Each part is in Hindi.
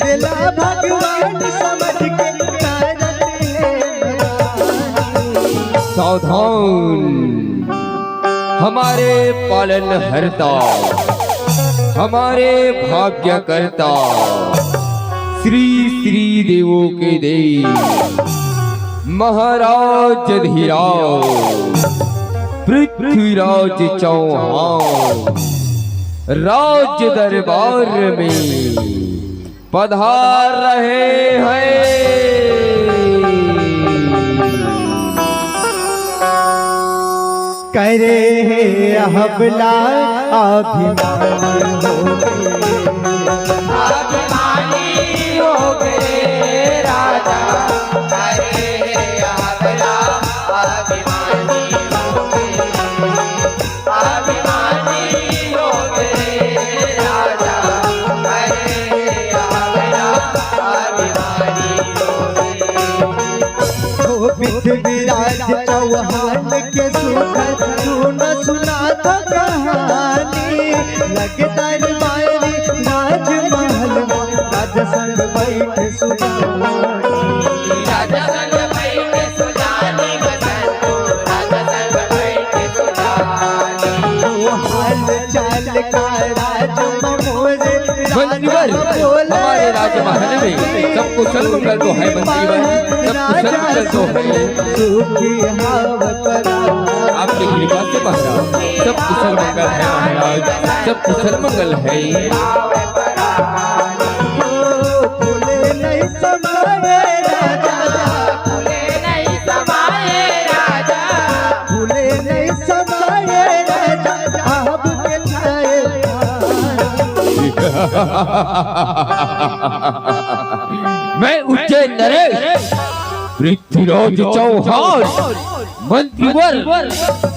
खुदला भगवान समझ के सावधान हमारे पालन हरता, हमारे भाग्य करता, श्री श्री देवों के देव महाराज धीराज पृथ्वीराज चौहान राज दरबार में पधार रहे हैं। करे है अहबला अभिमानी हो गए राजा, करे है अहबला अभिमानी हो गए, अभिमानी हो गए राजा, करे है अहबला अभिमानी हो गए। पृथ्वीराज चौहान के सुखर सुना तो कहानी, लगे दरबारी राजमहल राजा संग बैठ सुनानी, राजा संग बैठ सुनानी बसंतो, राजा संग बैठ सुनानी। हाल चाल का राज मोरे हमारे राजमहल में सब कुशल मंगल तो है मंत्रीवर, सब कुशल मंगल तो है आपकी कृपा से महाराज, सब कुशल मंगल है महाराज, सब कुशल मंगल है। फूले नहीं समाये राजा, फूले नहीं समाये राजा, फूले नहीं समाये राजा, अब के छाए मैं उज्जैन नरेश पृथ्वीराज चौहान मंत्रीवर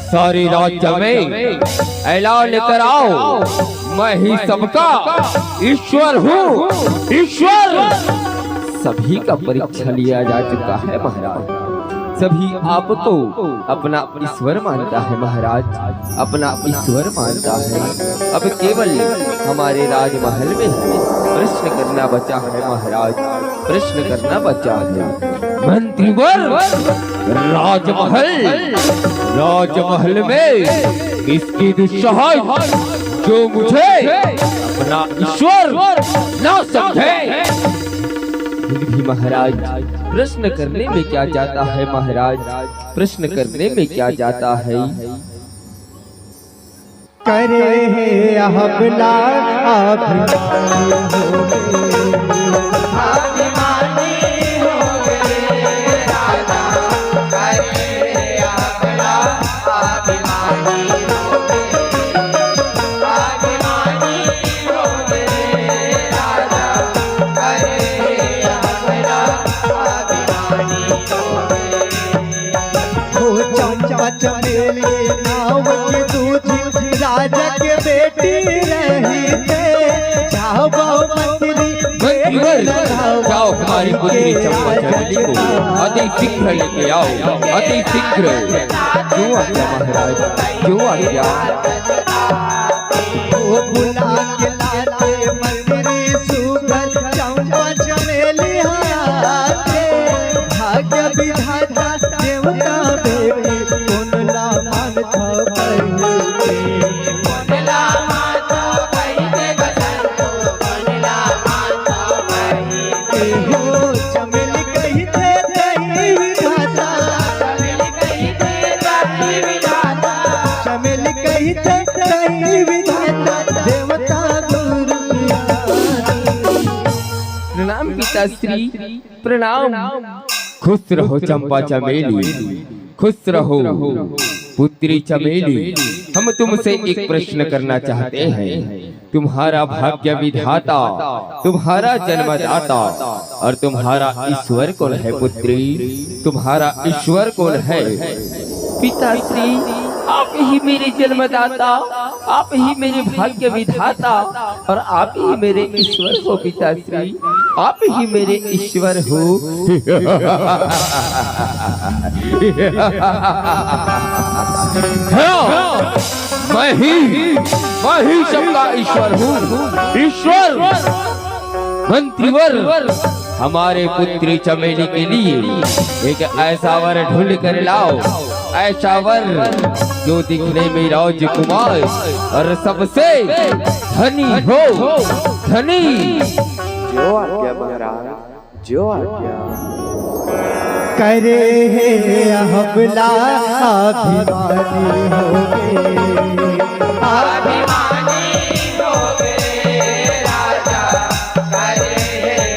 सारे राज्य में ऐलान कराओ, मैं ही सबका ईश्वर हूँ, ईश्वर। सभी का परीक्षा लिया जा चुका है महाराज, सभी आपको अपना ईश्वर मानता है महाराज, अपना ईश्वर मानता है। अब केवल हमारे राजमहल में प्रश्न करना बचा है महाराज, प्रश्न करना बचा है। मंत्रीवर राजमहल, राजमहल में किसकी दुस्सहाय जो मुझे अपना ईश्वर न समझे। फिर भी महाराज प्रश्न करने में क्या जाता है महाराज, प्रश्न करने में क्या जाता है। करे है अहबला अभिमानी हो गए राजा, करे है अहबला अभिमानी हो गए, अभिमानी हो गए राजा, करे है अहबला अभिमानी हो गए। हो चंपा चमेली नाव की दूजी राजा के बेटी रही थे, जाओ मंत्री जाओ हमारी पुत्री चंपा चमेली को अति शीघ्र लेके आओ, अति शीघ्र। जो आज्ञा महाराज, जो आज्ञा। वो बुला के लाते मंत्री सुगर चंपा चमेली हाथे, भाग्य विधाता देवता बेटी कोनला मान था प्रणाम पिताश्री, प्रणाम। खुश रहो चंपा चमेली, खुश रहो पुत्री चमेली। हम तुमसे एक प्रश्न करना चाहते हैं। तुम्हारा भाग्य विधाता, तुम्हारा जन्मदाता और तुम्हारा ईश्वर कौन है पुत्री? तुम्हारा ईश्वर कौन है? पिताश्री, आप ही मेरे जन्मदाता, आप ही मेरे भाग्य विधाता और आप ही मेरे ईश्वर हो पिताश्री, आप ही मेरे ईश्वर हो। मैं ही सबका ईश्वर हूँ, ईश्वर। मंत्रीवर हमारे पुत्री चमेली के लिए एक ऐसा वर ढूंढ कर लाओ, ऐसा वर जो दिखने में राजकुमार और सबसे धनी हो, धनी। जो आज्ञा महाराज, जो आज्ञा। करे हमला अभिमानी हो गए, राजा करे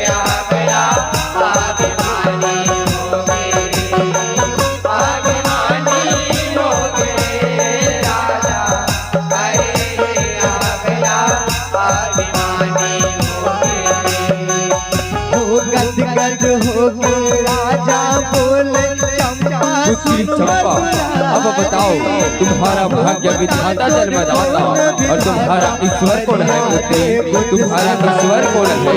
हमला अभिमानी हो गए, राजा करे हमला अभिमानी हो गदगद हो गए राजा बोले पुत्री चंपा, अब बताओ तुम्हारा भाग्य विधाता जन्मदाता और तुम्हारा ईश्वर कौन है पुत्री? तुम्हारा ईश्वर कौन है?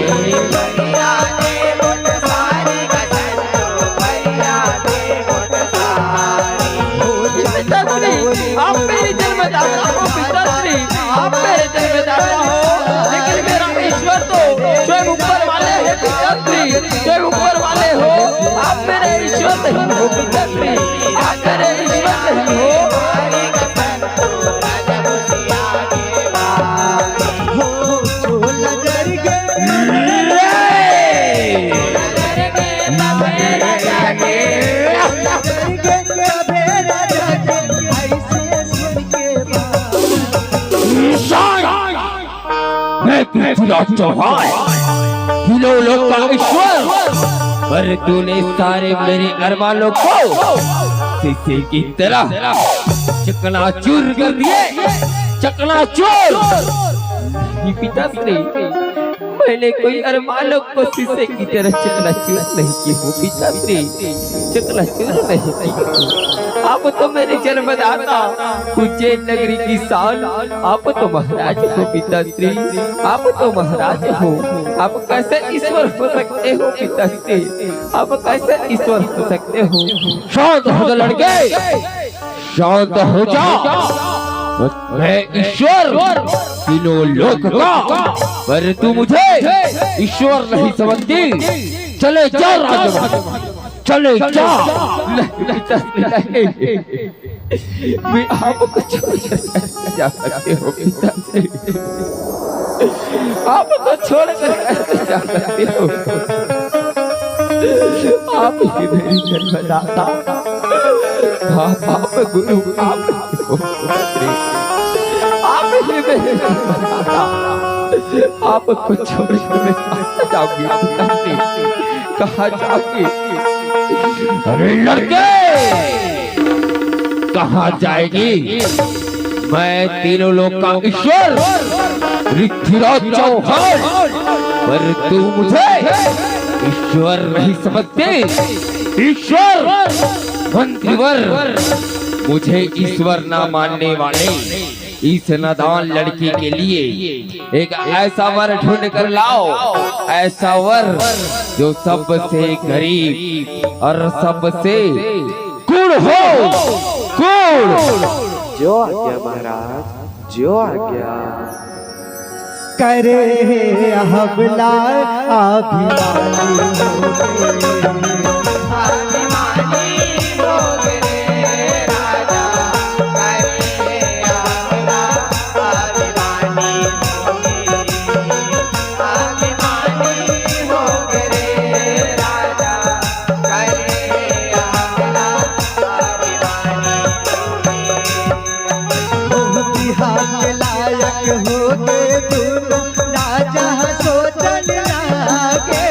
आप मेरे जन्मदाता हो पिताश्री, आप मेरे जन्मदाता हो, लेकिन मेरा ईश्वर तो स्वयं ऊपर वाले हैं पिताश्री, स्वयं ऊपर वाले हो। आप मेरे ईश्वर नहीं हो पिताश्री, आप मेरे ईश्वर नहीं हो। चौहान किलो लोग का ईश्वर, पर तूने सारे मेरे अरमानों को शीशे की तरह चकनाचूर कर दिए, चकनाचूर। पिताश्री, मैंने कोई अरमानों को शीशे की तरह चकनाचूर नहीं की हूँ पिताश्री, चकनाचूर नहीं की हूँ। आप तो मेरे जन्मदाता, उज्जैन नगरी की शान, आप तो महाराज हो पिताश्री, आप तो महाराज हो। आप कैसे ईश्वर हो सकते हो पिताश्री, आप कैसे ईश्वर हो सकते हो? शांत हो जा लड़के, शांत हो जा। मैं ईश्वर तीनों लोक का, पर तू मुझे ईश्वर नहीं समझती। चले जा राजमहल, चले जा। मैं आपको छोड़ कर जा सकते हो पिताश्री, आपको छोड़ कर जा सकते हो। आप ही मेरी जन्मदाता, आप गुरु, आप हो पिताश्री, आप ही मेरे जन्मदाता। आपको छोड़ कर मैं कहाँ जाऊंगी पिताश्री, कहाँ जाऊंगी? अरे लड़के, कहाँ जाएगी? मैं तीनों लोक का ईश्वर ऋथिराज चौहान, पर तू मुझे ईश्वर नहीं समझते। ईश्वर मंत्रीवर, मुझे ईश्वर ना मानने वाले इस नादान लड़की के लिए एक ऐसा वर ढूंढ कर लाओ, ऐसा वर जो सबसे गरीब और सबसे कुड़ हो, कुड़। जो आज्ञा महाराज, जो आज्ञा। करे हमला अभिमानी हो गए, राजा करे हमला अभिमानी हो गए, राजा करे हमला अभिमानी। बिहार के लायक हो गए दोनों राजा, सोचन लागे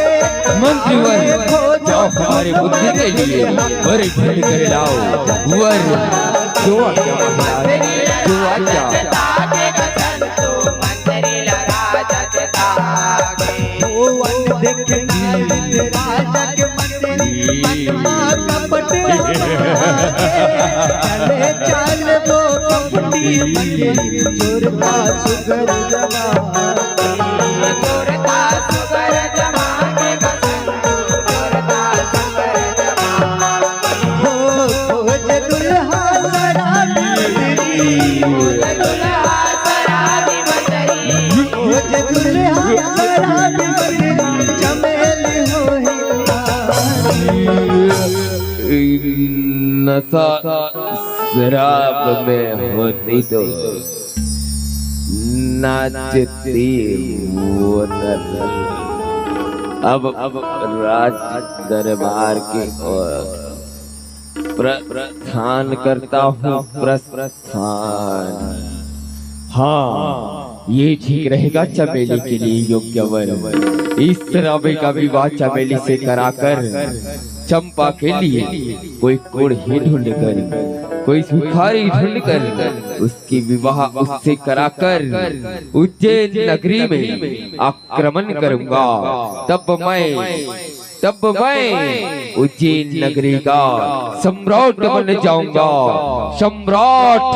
मंत्रीवर, जाओ हमारे बुद्धि के लिए वर ढूंढ कर लाओ, वर। जो आज्ञा महाराज, जो आज्ञा। राजा के मंदिर कपट चले चल वो कपटी चोरता सुगर हो खोज दुल्हा सराबी खोज दुल्हा सराबी नशा शराब में होती तो नाचती वो नर। अब राज दरबार की ओर प्रस्थान करता हूँ, प्रस्थान। हाँ, ये ठीक रहेगा चमेली के लिए योग्य वर। इस शराबे का विवाह चमेली से कराकर चंपा के लिए कोई कोढ़ी ढूंढ कर, कोई सुखारी ढूंढ कर उसकी विवाह उससे कराकर उज्जैन नगरी में आक्रमण करूंगा। तब मैं उज्जैन नगरी का सम्राट बन जाऊंगा, सम्राट।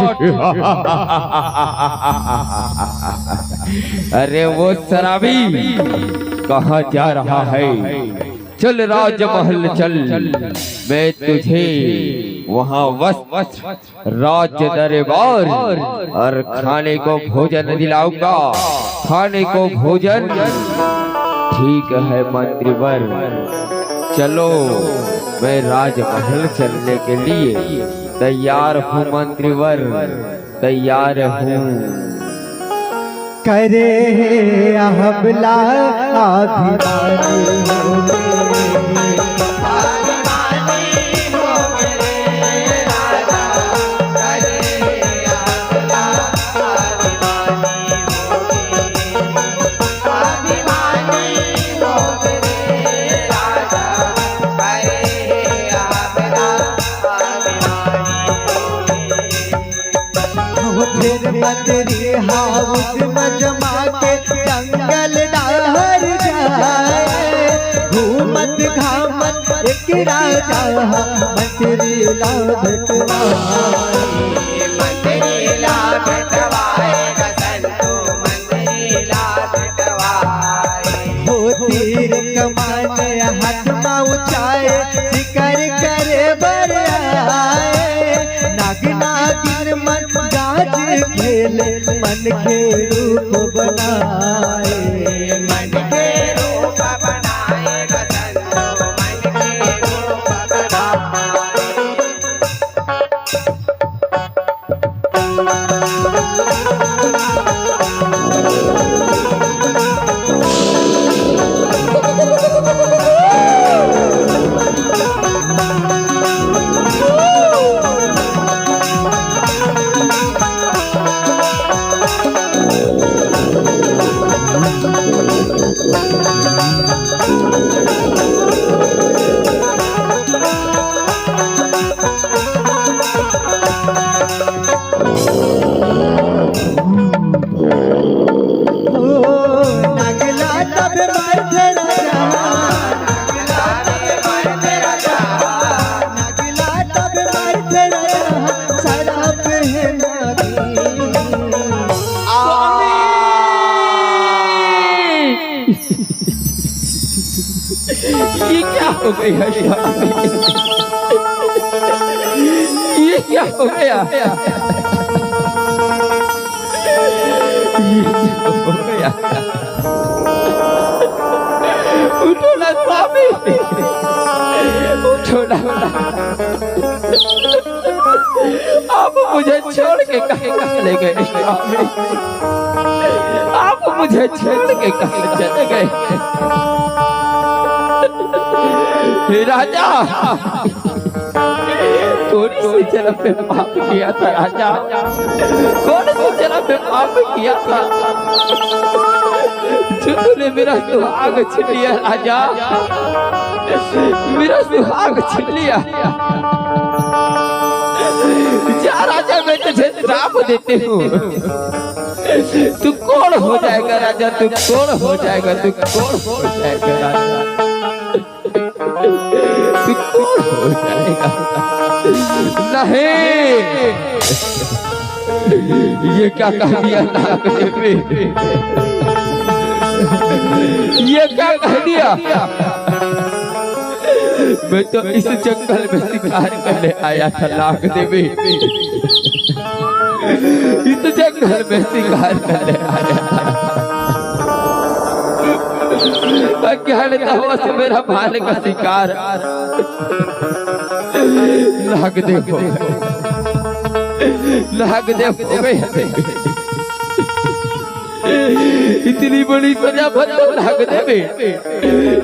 अरे वो शराबी कहाँ जा रहा है? चल राजमहल चल, मैं तुझे वहाँ राज दरबार और खाने को भोजन दिलाऊंगा, खाने को भोजन। ठीक है मंत्रीवर, चलो मैं राजमहल चलने के लिए तैयार हूँ मंत्रीवर, तैयार हूँ। करे हमला अभिमानी मंत्री हाउस मजमा के जंगल डाहर जाए, घूमत घामत एक राजा मंत्री ला भेटवाए, मंत्री ला भेटवाए, मंत्री ला भेटवाए। हो तीर कमान हाथ में उचाए, शिकार करे बर आए, नाग नागिन मन खेले, मन के रूप बनाए, मन के रूप बनाए, मन के रूप बनाए। ये क्या हो गया? ये क्या हो गया? ये क्या हो गया? उठो ना स्वामी, उठो ना। आप मुझे छोड़ के कहीं चले गए स्वामी? आप मुझे छोड़ के कहीं चले गए? राजा, कौन सी जन्म में पाप किया था राजा? कौन सी जन्म में पाप किया था जो तूने मेरा सुहाग छीन लिया राजा? मेरा सुहाग छीन लिया। जा राजा, मैं तुझे श्राप देती हूँ। तू कौन हो जाएगा राजा? तू कौन हो जाएगा? तू कौन हो जाएगा राजा? तू कौन हो जाएगा? नहीं, ये क्या कह दिया नाग देवी? ये क्या कह दिया? मैं तो इस जंगल में शिकार करने आया था नाग देवी, इस जंगल में शिकार करने आया था। अज्ञानता से मेरा भाल का शिकार नागदेव हो गए, नागदेव हो गए। इतनी बड़ी सजा मत दो नागदेव,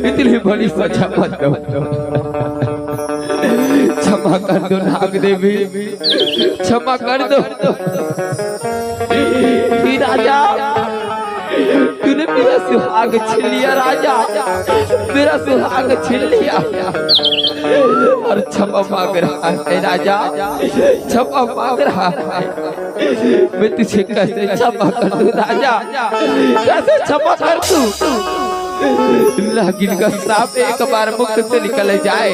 इतनी बड़ी सजा मत दो। क्षमा कर दो नागदेवी, क्षमा कर दो। राजा तूने मेरा सुहाग छीन लिया राजा, मेरा सुहाग छीन लिया और क्षमा मांग रहा है राजा, क्षमा मांग रहा है। मैं तुझे कैसे क्षमा कर दूं राजा, कैसे क्षमा कर दूं? नागिन का श्राप एक बार मुख से निकल जाए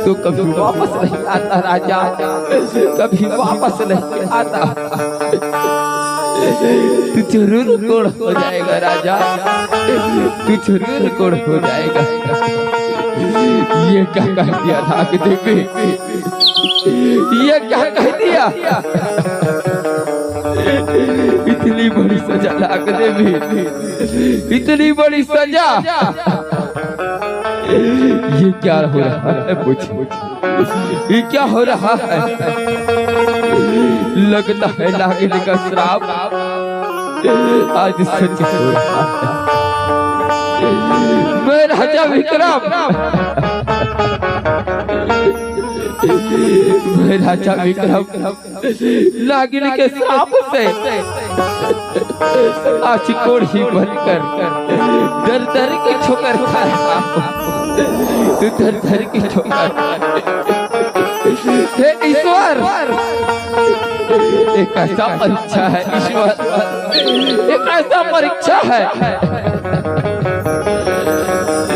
तो कभी वापस नहीं आता राजा, कभी वापस नहीं आता। तू जरूर गुण हो जाएगा राजा, तू जरूर गुण हो जाएगा। ये क्या कह दिया नागदेवी, ये क्या कह दिया? इतनी बड़ी सजा नागदेवी, इतनी बड़ी सजा। ये क्या हो रहा है? पूछ, ये क्या हो रहा है? लगता है नागिन का श्राप आज सच हो रहा है। मैं राजा विक्रम, मैं राजा विक्रम नागिन के श्राप से आज कोढ़ी बनकर दर दर की ठोकर खा रहा हूं, दर दर की ठोकर। हे ईश्वर, एक ऐसा परीक्षा है ईश्वर, एक ऐसा परीक्षा है,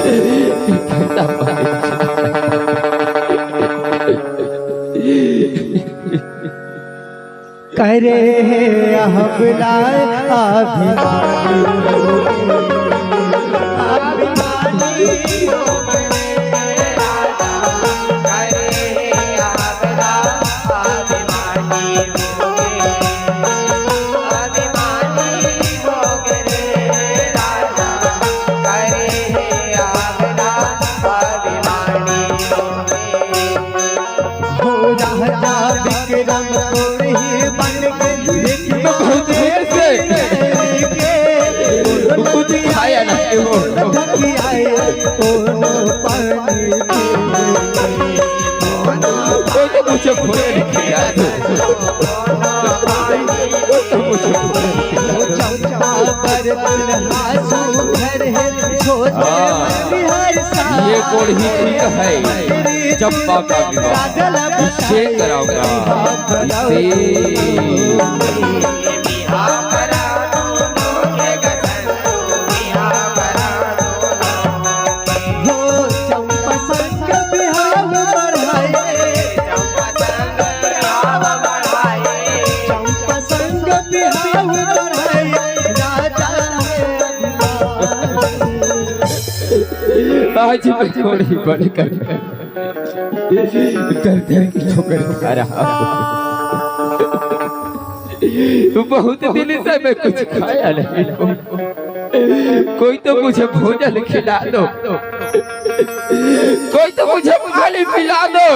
एक ऐसा परीक्षा। करे हमला अभिमानी कुछ खाया ना कोई तो मुझे भोले खिला दो, ये कोढ़ी ठीक है, चंपा का विवाह इससे कराऊंगा, आज मैं थोड़ी बढ़कर दर दर की ठोकर खा रहा हूँ। बहुत दिन से मैं कुछ खाया नहीं, कोई तो मुझे भोजन खिला दो, कोई तो मुझे पानी पिला दो।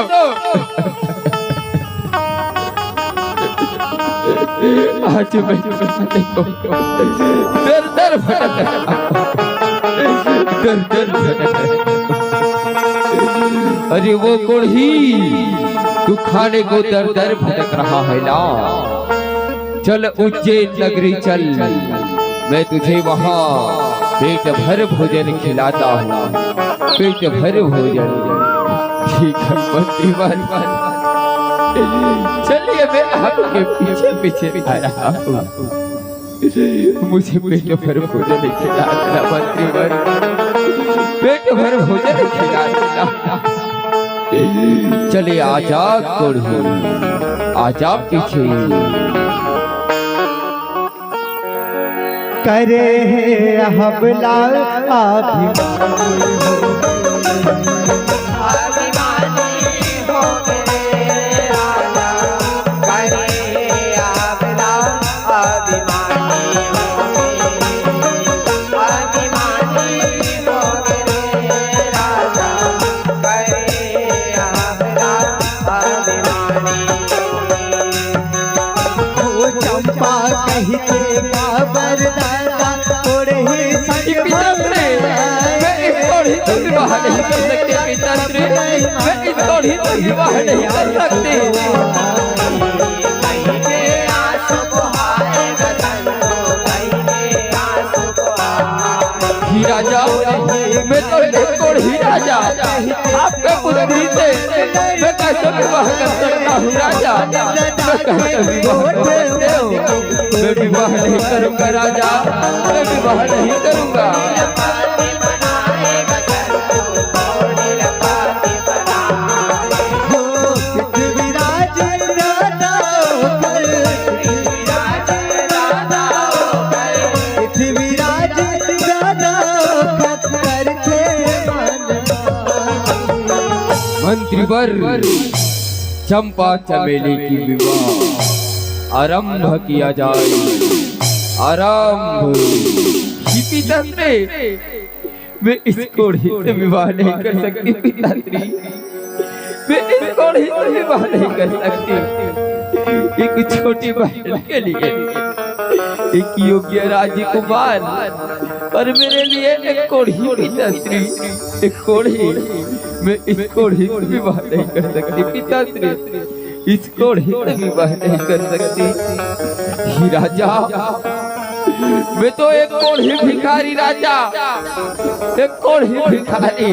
आज मैं दर दर भटक रहा हूँ, दर दर भटक। अरे वो कोढ़ी तू खाने को दर दर भटक रहा है ना, चल उज्जैन नगरी चल, मैं तुझे वहाँ पेट भर भोजन खिलाता हूँ, पेट भर भोजन। ठीक है दीवान, चलिए मैं आपके पीछे पीछे आ रहा हूँ, मुझे पेट भर भोजन खिला देना मंत्रीवर, पेट भर भोजन खिला देना। चले आजा कोढ़ी, आजा पीछे। करे हमला कहते का वरदाता थोड़े ही ये पिताश्री, मैं इस कोढ़ी से विवाह नहीं कर सकती पिताश्री, मैं इस कोढ़ी से विवाह नहीं कर सकती। ही राजा, मैं तो एक कोढ़ी राजा, आपके पुत्री से मैं कैसे विवाह कर सकता हूँ राजा? मैं कैसे विवाह कर सकते हो? मैं विवाह नहीं करूँगा राजा, मैं विवाह नहीं करूँगा। पृथ्वीराज राजा पृथ्वीराज राजा करके मंत्रीवर चंपा चमेली की विवाह आरंभ किया जाए। आरंभ। पिताश्री, मैं इस कोढ़ी से विवाह नहीं कर सकती पिताश्री, मैं इस कोढ़ी से विवाह नहीं कर सकती। एक छोटी बहन के लिए एक योग्य राजकुमार और मेरे लिए एक कोढ़ी पिताश्री, एक कोढ़ी। मैं इस कोढ़ी से विवाह नहीं कर सकती पिताश्री, इस कोढ़ी से विवाह नहीं कर सकती। ही राजा, मैं तो एक कोढ़ी भिखारी राजा, एक कोढ़ी भिखारी,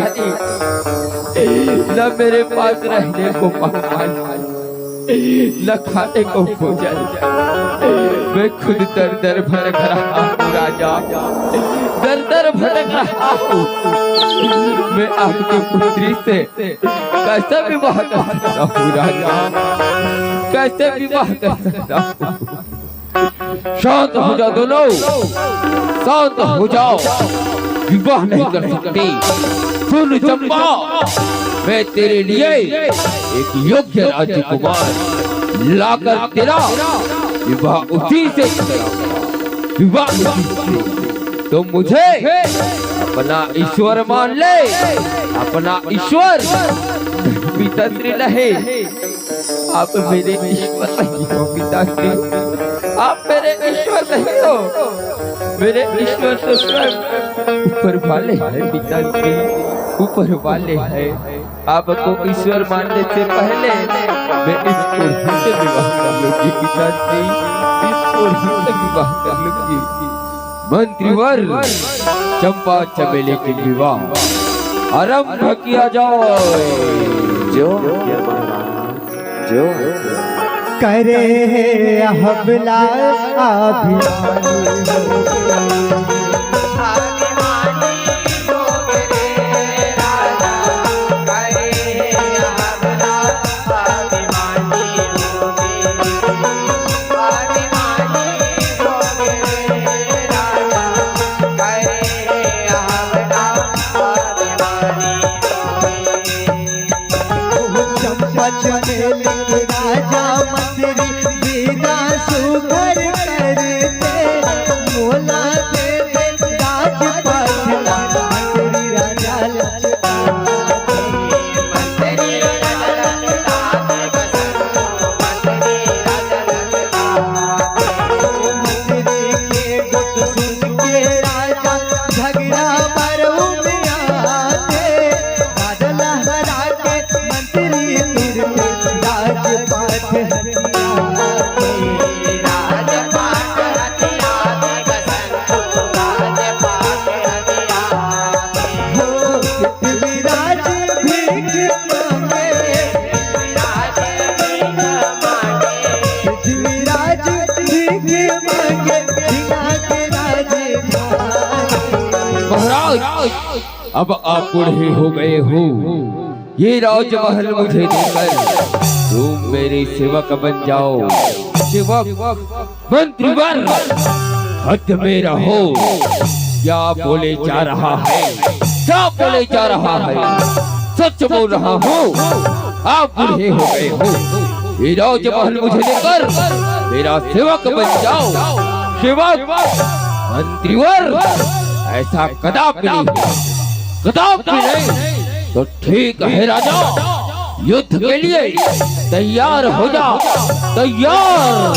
न मेरे पास रहने को मकान, न खाने को भोजन, मैं खुद दर दर भटक रहा हूँ राजा, दर दर भटक रहा हूँ। मैं आपकी पुत्री से कैसे विवाह कर सकता हूँ राजा, कैसे विवाह कर सकता हूँ? शांत हो जाओ दोनों, शांत हो जाओ। विवाह नहीं कर सकती। सुन चंपा, मैं तेरे लिए एक योग्य राजकुमार लाकर तेरा विवाह उसी से विवाह उसी से। तो मुझे अपना ईश्वर मान ले, अपना ईश्वर। पिताश्री नहीं, आप मेरे ईश्वर नहीं हो पिताश्री, आप मेरे ईश्वर नहीं हो। मेरे ईश्वर तो स्वयं ऊपर वाले हैं पिताश्री, ऊपर वाले हैं। आपको ईश्वर मानने से पहले मैं इस कोढ़ी से विवाह कर लूंगी पिताश्री, इस कोढ़ी से विवाह कर लूंगी। मंत्रीवर चंपा चमेली की विवाह आरंभ किया जाए। जो आज्ञा महाराज, जो आज्ञा। करे हबला राजा मंत्री बिना सुगर करते मोला दे राजपाट मंत्री राजा झगड़ा मरू में आते बादल हरा के मंत्री राजपाट पृथ्वीराज भीख मांगे, पृथ्वीराज भीख मांगे बिना के महाराज, अब आप बूढ़े हो गए हो। ये राजमहल मुझे देकर तुम मेरे सेवक बन जाओ। सेवक मंत्रीवर, हद में रहो। क्या बोले जा रहा है, क्या बोले जा रहा है? सच बोल रहा हूँ। आप बूढ़े हो गए हो। ये राजमहल मुझे देकर मेरा सेवक बन जाओ। सेवक मंत्रीवर, ऐसा कदापि नहीं, कदापि नहीं। तो ठीक है राजा, युद्ध के लिए तैयार हो जा, तैयार।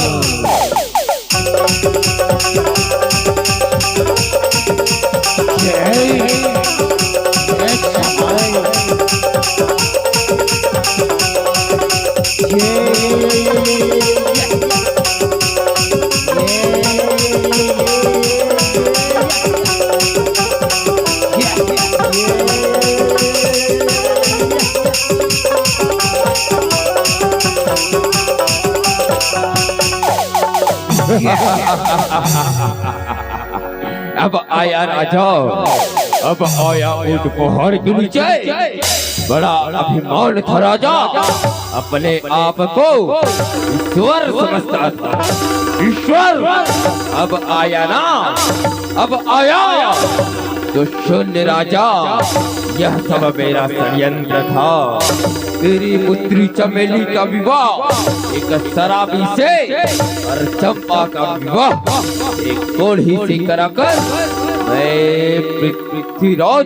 अब आया राजा, अब आया ऊंट पहाड़ के नीचे। बड़ा अभिमान था राजा, अपने आप को ईश्वर समझता था। ईश्वर अब आया ना, अब आया तो शून्य राजा। यह सब मेरा षड्यंत्र था। तेरी पुत्री चमेली का विवाह एक शराबी से और चंपा का विवाह एक कोढ़ी से कराकर मैं पृथ्वीराज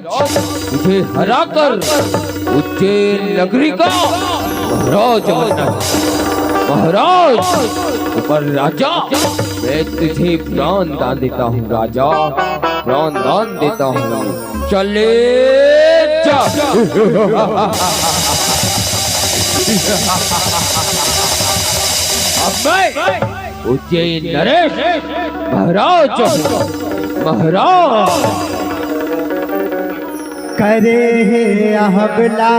तुझे हराकर उज्जैन नगरी का महाराज बनना। महाराज ऊपर राजा, मैं तुझे प्राण दान देता हूँ राजा, प्राण दान देता हूँ। चले जा। अब मैं उज्जैन नरेश महाराज महाराज। करे है अहबला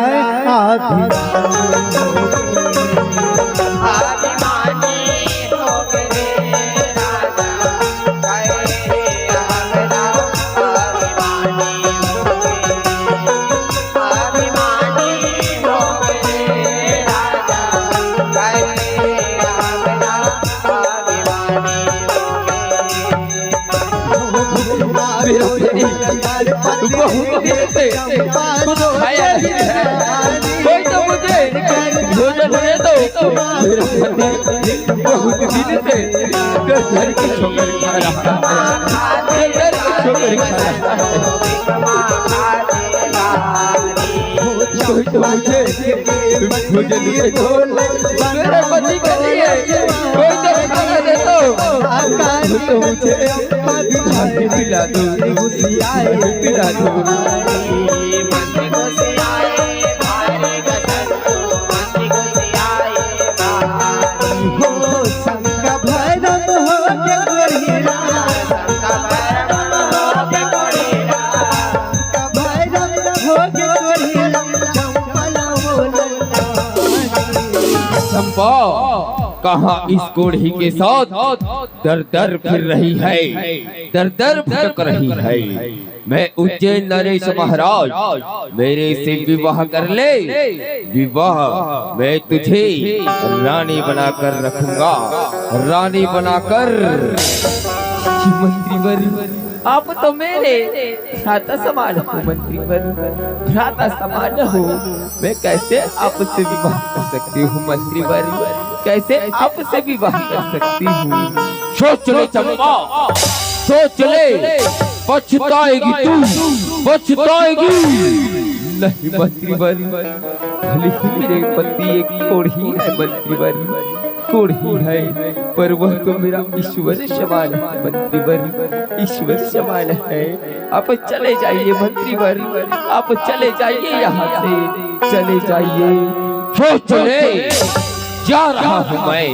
कोई तो मुझे भोजन दे दो। बहुत दिन से घर की छोकरी खा रहा है, घर की छोकरी खा रहा है। कोई तो मुझे भोजन दे दो, मेरे पति के लिए कोई तो खाना दे दो। तो मुझे पिला दो, पिला दो। चंपा कहाँ इस कोढ़ी के साथ दर दर फिर रही है, दर दर भटक रही है। मैं उज्जैन नरेश महाराज, मेरे से विवाह कर ले। विवाह मैं तुझे रानी बनाकर रखूंगा, रानी बनाकर। मंत्रीवर, आप तो मेरे भ्राता समान हो। मंत्रीवर, भ्राता समान हो, मैं कैसे आपसे विवाह कर सकती हूँ? मंत्रीवर, कैसे आपसे विवाह कर सकती हूँ? सोच ले चंपा, सोच ले, पछताएगी तू, पछताएगी। नहीं मंत्रीवर, भले ही मेरे पति एक कोढ़ी है मंत्रीवर, कोढ़ी है, पर वह तो मेरा ईश्वर समान है मंत्रीवर, ईश्वर समान है। आप चले जाइए मंत्रीवर, आप चले जाइए यहाँ से, चले जाइए। सोच ले, जा रहा हूँ मैं,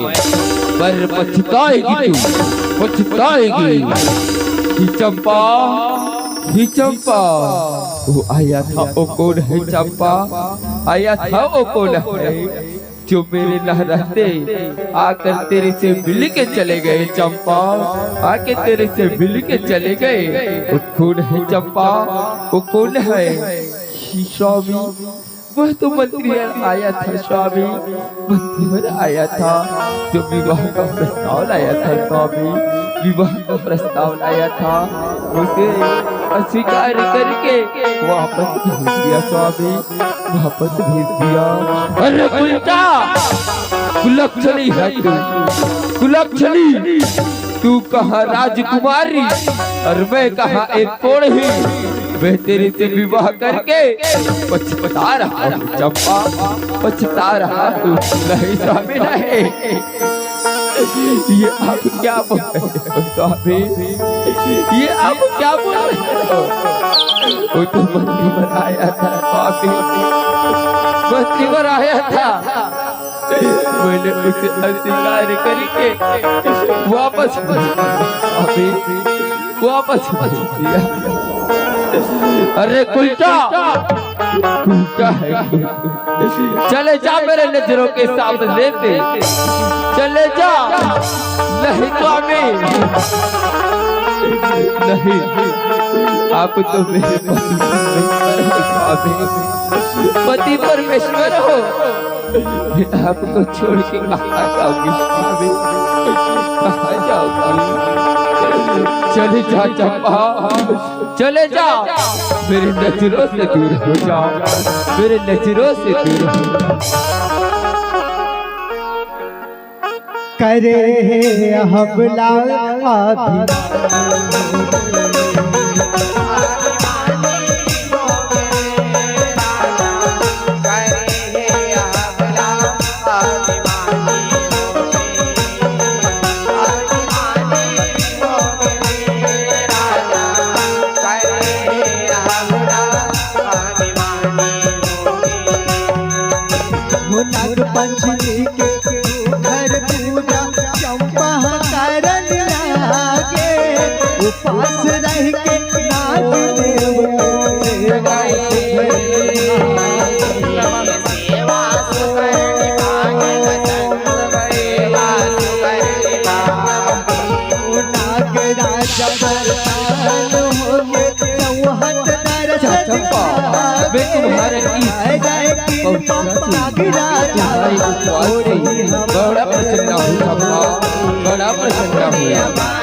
पर पछताएगी तू, पछताएगी। ही चंपा, ही चंपा, वो आया था वो कौन है? चंपा आया था वो कौन है जो मेरे न रहते आकर तेरे से मिल के चले गए? चंपा आके तेरे से मिल के चले गए। वो कौन है चंपा? वो कौन है? स्वामी, वह तो मंत्री आया था स्वामी, मंत्री आया था जो विवाह का प्रस्ताव लाया था स्वामी, विवाह का प्रस्ताव लाया था, उसे अस्वीकार करके वापस भेज दिया स्वामी, वापस भेज दिया। अरे उल्टा कुलक्षणी है तू, कुलक्षणी। तू कहाँ राजकुमारी और मैं कहाँ एक कोढ़ी? मैं तेरे से विवाह करके पछता रहा हूँ चंपा, पछता रहा हूँ। नहीं स्वामी नहीं, ये आप क्या बोल रहे हो स्वामी? ये आप क्या बोल रहे हो? वो तो मंत्री पर आया था स्वामी, मंत्री पर आया था। मैंने उसे अस्वीकार करके वापस स्वामी वापस दिया। अरे कुलटा कुलटा है। चले जा मेरे नजरों के सामने से, चले जा। नहीं स्वामी नहीं, आप तो मेरे पति परमेश्वर हो। मैं आपको छोड़ के कहाँ जाऊंगी स्वामी, कहाँ जाऊंगी? चले जा चंपा, चले जा। मेरे नजरों से दूर हो जाओ, मेरे नजरों से दूर हो जाओ। करे हमला पंचमी के घर पूजा चंपा करन लागे, उपास रह के नाग देव नाग राजा बरसात होके चौहट दर्शन मैं तुम्हारे बड़ा प्रसन्न हूँ चंपा, बड़ा प्रसन्न हूँ।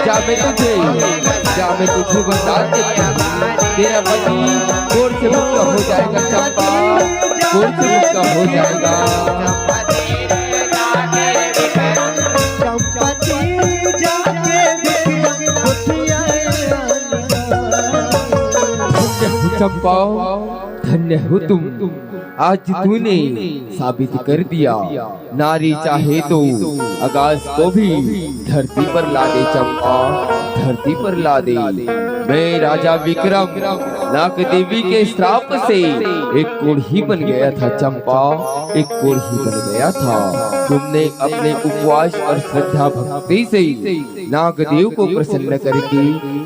क्या मैं तुझे बता देती हूँ, तेरा पति कोर्ट से मुक्त हो जाएगा चंपा, कोर्ट से मुक्त हो जाएगा। चंपा धन्य हो तुम, आज तूने साबित कर दिया, नारी चाहे तो आकाश को भी धरती पर ला दे चंपा, धरती पर ला दे। मैं राजा विक्रम नाग देवी के श्राप से एक कोढ़ी बन गया था चंपा, एक कोढ़ी बन गया था। तुमने अपने उपवास और श्रद्धा भक्ति से नागदेव को प्रसन्न करके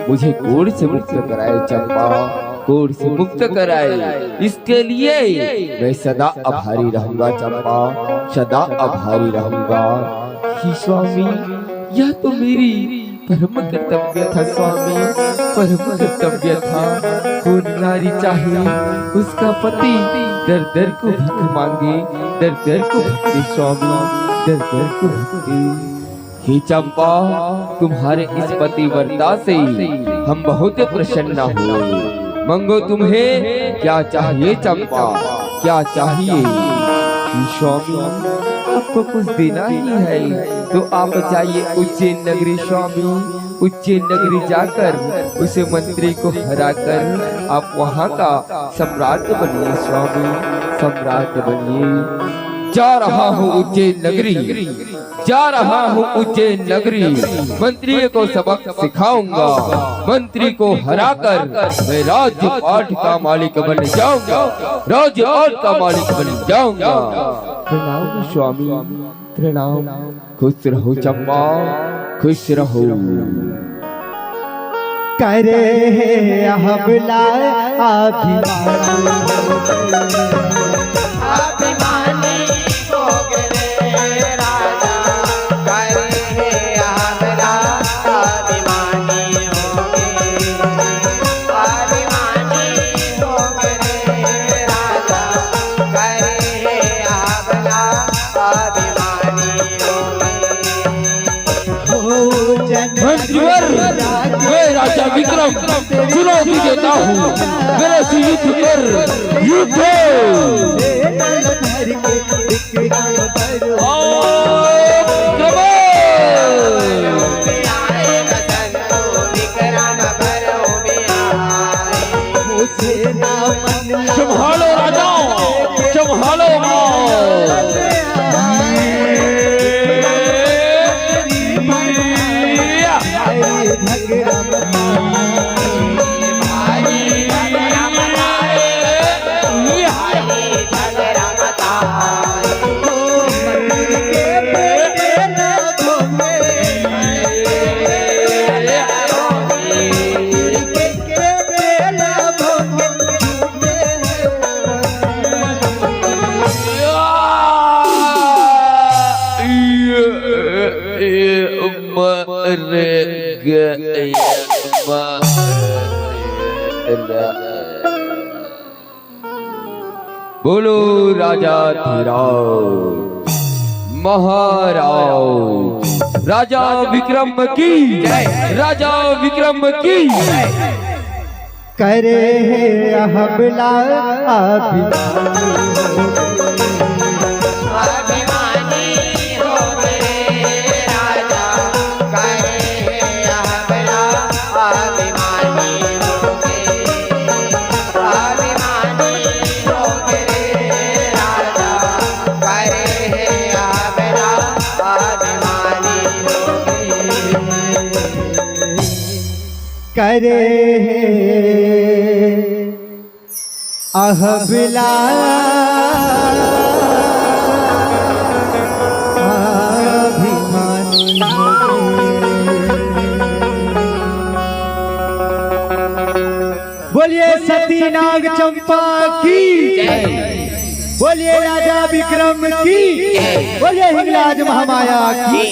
मुझे कोढ़ से मुक्त कराए चंपा, कोढ़ से मुक्त कराए। इसके लिए मैं सदा आभारी रहूंगा चंपा, सदा आभारी रहूंगा। ही स्वामी, यह तो मेरी परम कर्तव्य था स्वामी, परम कर्तव्य था। कौन नारी चाहे उसका पति दर दर को भीख मांगे, दर दर को भक्ति स्वामी, दर दर को भक्ति। हे चंपा, तुम्हारे इस पतिव्रता से हम बहुत प्रसन्न हुए। मंगो तुम्हें क्या चाहिए चंपा, क्या चाहिए? स्वामी, आपको कुछ देना ही है तो आप जाइए उज्जैन नगरी स्वामी, उज्जैन नगरी जाकर उसे मंत्री को हराकर आप वहाँ का सम्राट बनिए स्वामी, सम्राट बनिए। जा रहा हूँ उज्जैन नगरी, जा रहा हूँ उज्जैन नगरी, मंत्री को सबक सिखाऊंगा, मंत्री को हराकर मैं राजपाट का मालिक बन जाऊंगा, राजपाट का मालिक बन जाऊंगा। प्रणाम स्वामी, प्रणाम। खुश रहो चंपा, खुश रहो। करे हमला मंत्रीवर, मैं राजा विक्रम चुनौती देता हूँ, मेरे से युद्ध कर, युद्ध। संभालो राजाओं, संभालो। झगड़ा मताए मयूर के बेटे न घूमे मयूर के बेटे न घूमे झूमे बोलो राजा धीराज महाराज राजा विक्रम की राजा विक्रम की करे है अहबला अभिमानी हो गए राजा करे है अहबला अभिमानी हो गए अभिमानी हो गए राजा करे है अहबला अभिमानी हो गए करे अहबला अभिमानी बोलिए सती नाग चंपा की बोलिए राजा विक्रम की बोलिए हिंगलाज महामाया की